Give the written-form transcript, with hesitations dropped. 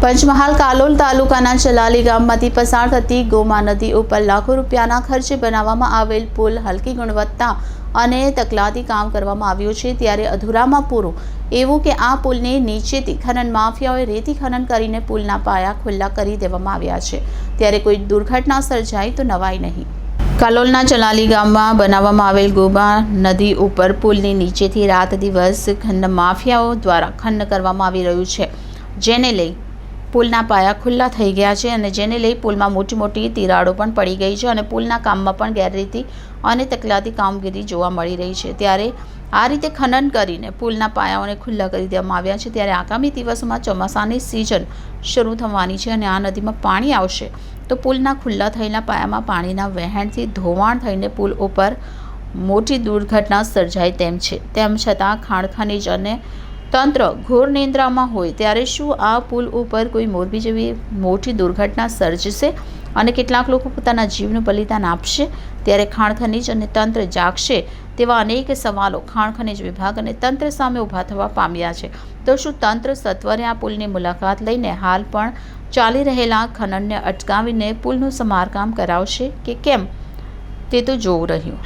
પંચમહાલ કાલોલ તાલુકાના ચલાલી ગામમાંથી પસાર થતી ગોમા નદી ઉપર લાખો રૂપિયાના ખર્ચે બનાવવામાં આવેલ પુલ હલકી ગુણવત્તા અને તકલાદી કામ કરવામાં આવ્યું છે, ત્યારે અધૂરામાં પૂરું એવું કે આ પુલને નીચેથી ખનન માફિયાઓએ રેતી ખનન કરીને પુલના પાયા ખુલ્લા કરી દેવામાં આવ્યા છે, ત્યારે કોઈ દુર્ઘટના સર્જાય તો નવાઈ નહીં। કાલોલના ચલાલી ગામમાં બનાવવામાં આવેલ ગોમા નદી ઉપર પુલની નીચેથી રાત દિવસ ખનન માફિયાઓ દ્વારા ખનન કરવામાં આવી રહ્યું છે, જેને લઈ પુલના પાયા ખુલ્લા થઈ ગયા છે અને જેને લઈ પુલમાં મોટી મોટી તિરાડો પણ પડી ગઈ છે અને પુલના કામમાં પણ ગેરરીતિ અને તકલાદી કામગીરી જોવા મળી રહી છે। ત્યારે આ રીતે ખનન કરીને પુલના પાયાઓને ખુલ્લા કરી દેવામાં આવ્યા છે, ત્યારે આગામી દિવસોમાં ચોમાસાની સિઝન શરૂ થવાની છે અને આ નદીમાં પાણી આવશે તો પુલના ખુલ્લા થયેલા પાયામાં પાણીના વહેણથી ધોવાણ થઈને પુલ ઉપર મોટી દુર્ઘટના સર્જાય તેમ છે। તેમ છતાં ખાણ ખનીજ અને તંત્ર ઘોર નિંદ્રામાં હોય ત્યારે શું આ પુલ ઉપર કોઈ મોરબી જેવી મોટી દુર્ઘટના સર્જશે અને કેટલાક લોકો પોતાના જીવનું બલિદાન આપશે? ત્યારે ખાણ ખનીજ અને તંત્ર જાગશે તેવા અનેક સવાલો ખાણ ખનીજ વિભાગ અને તંત્ર સામે ઊભા થવા પામ્યા છે। તો શું તંત્ર સત્વરે આ પુલની મુલાકાત લઈને હાલ પણ ચાલી રહેલા ખનનને અટકાવીને પુલનું સમારકામ કરાવશે કે કેમ તે તો જોવું રહ્યું।